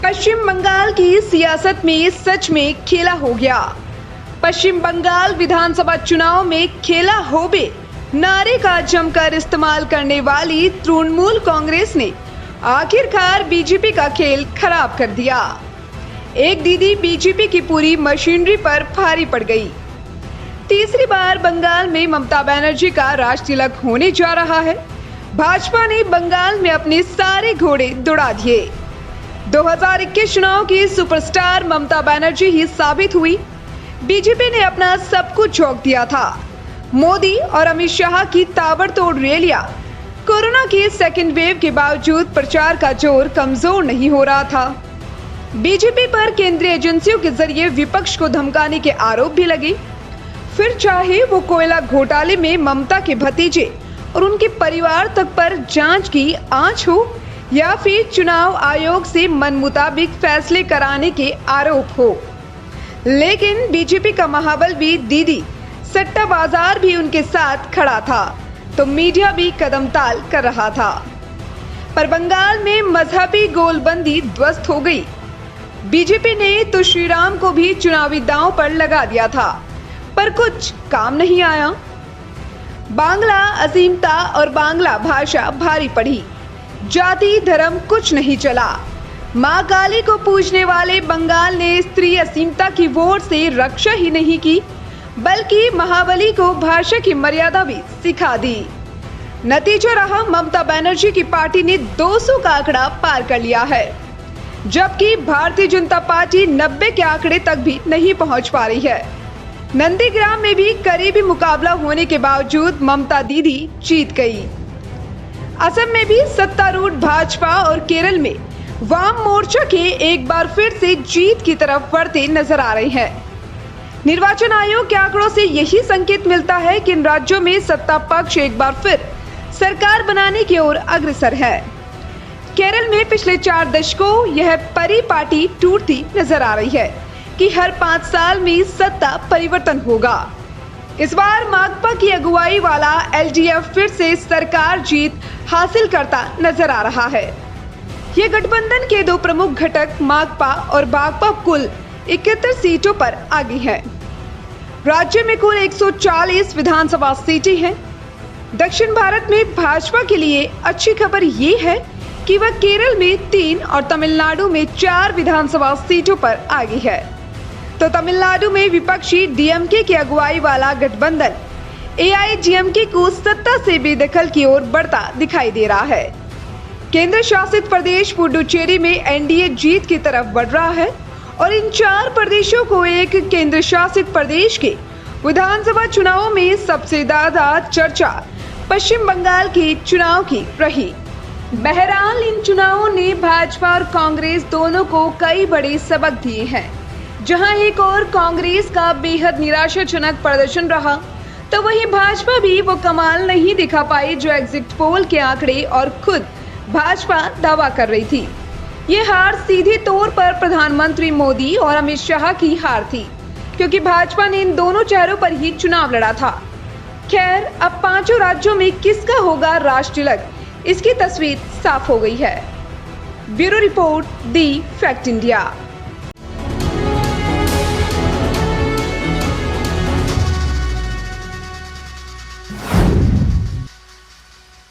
पश्चिम बंगाल की सियासत में सच में खेला हो गया। पश्चिम बंगाल विधानसभा चुनाव में खेला होबे नारे का जमकर इस्तेमाल करने वाली तृणमूल कांग्रेस ने आखिरकार बीजेपी का खेल खराब कर दिया। एक दीदी बीजेपी की पूरी मशीनरी पर भारी पड़ गई। तीसरी बार बंगाल में ममता बनर्जी का राज तिलक होने जा रहा है। भाजपा ने बंगाल में अपने सारे घोड़े दौड़ा दिए। 2021 चुनाव की सुपरस्टार ममता बनर्जी ही साबित हुई। बीजेपी ने अपना सब कुछ झोंक दिया था। मोदी और अमित शाह की ताबड़तोड़ रैलियां, कोरोना के सेकेंड वेव के बावजूद प्रचार का जोर कमजोर नहीं हो रहा था। बीजेपी पर केंद्रीय एजेंसियों के जरिए विपक्ष को धमकाने के आरोप भी लगे। फिर चाहे वो कोयला घोटाले में ममता के भतीजे और उनके परिवार तक पर जांच की आंच हो या फिर चुनाव आयोग से मन मुताबिक फैसले कराने के आरोप हो, लेकिन बीजेपी का महाबलवी दीदी सट्टा बाजार भी उनके साथ खड़ा था, तो मीडिया भी कदम ताल कर रहा था। पर बंगाल में मजहबी गोलबंदी ध्वस्त हो गई। बीजेपी ने तो श्रीराम को भी चुनावी दांव पर लगा दिया था, पर कुछ काम नहीं आया। बांग्ला असीमता और बांग्ला भाषा भारी पड़ी। जाति धर्म कुछ नहीं चला। मां काली को पूजने वाले बंगाल ने स्त्री असीमता की वोट से रक्षा ही नहीं की, बल्कि महाबली को भाषा की मर्यादा भी सिखा दी। नतीजा रहा, ममता बनर्जी की पार्टी ने 200 का आंकड़ा पार कर लिया है, जबकि भारतीय जनता पार्टी 90 के आंकड़े तक भी नहीं पहुंच पा रही है। नंदीग्राम में भी करीबी मुकाबला होने के बावजूद ममता दीदी जीत गई। असम में भी सत्तारूढ़ भाजपा और केरल में वाम मोर्चा के एक बार फिर से जीत की तरफ बढ़ते नजर आ रहे हैं। निर्वाचन आयोग के आंकड़ों से यही संकेत मिलता है कि इन राज्यों में सत्ता पक्ष एक बार फिर सरकार बनाने की ओर अग्रसर है। केरल में पिछले 4 दशकों यह परिपाटी टूटती नजर आ रही है कि हर 5 साल में सत्ता परिवर्तन होगा। इस बार माकपा की अगुवाई वाला एलडीएफ फिर से सरकार जीत हासिल करता नजर आ रहा है। ये गठबंधन के 2 प्रमुख घटक माकपा और बाकपा कुल 71 सीटों पर आगे हैं। राज्य में कुल 140 विधानसभा सीटें हैं। दक्षिण भारत में भाजपा के लिए अच्छी खबर ये है कि वह केरल में 3 और तमिलनाडु में 4 विधानसभा सीटों पर आगे है। तो तमिलनाडु में विपक्षी डीएमके की अगुवाई वाला गठबंधन एआईडीएमके को सत्ता से बेदखल की ओर बढ़ता दिखाई दे रहा है। केंद्र शासित प्रदेश पुडुचेरी में एनडीए जीत की तरफ बढ़ रहा है और इन 4 प्रदेशों को एक केंद्र शासित प्रदेश के विधानसभा चुनावों में सबसे ज्यादा चर्चा पश्चिम बंगाल के चुनाव की रही। बहरहाल इन चुनावों ने भाजपा और कांग्रेस दोनों को कई बड़े सबक दिए हैं। जहां एक और कांग्रेस का बेहद निराशाजनक प्रदर्शन रहा, तो वहीं भाजपा भी वो कमाल नहीं दिखा पाई जो एग्जिट पोल के आंकड़े और खुद भाजपा दावा कर रही थी। ये हार सीधे तौर पर प्रधानमंत्री मोदी और अमित शाह की हार थी, क्योंकि भाजपा ने इन दोनों चेहरों पर ही चुनाव लड़ा था। खैर, अब 5 राज्यों में किसका होगा राज तिलक, इसकी तस्वीर साफ हो गई है। ब्यूरो रिपोर्ट, दी फैक्ट इंडिया।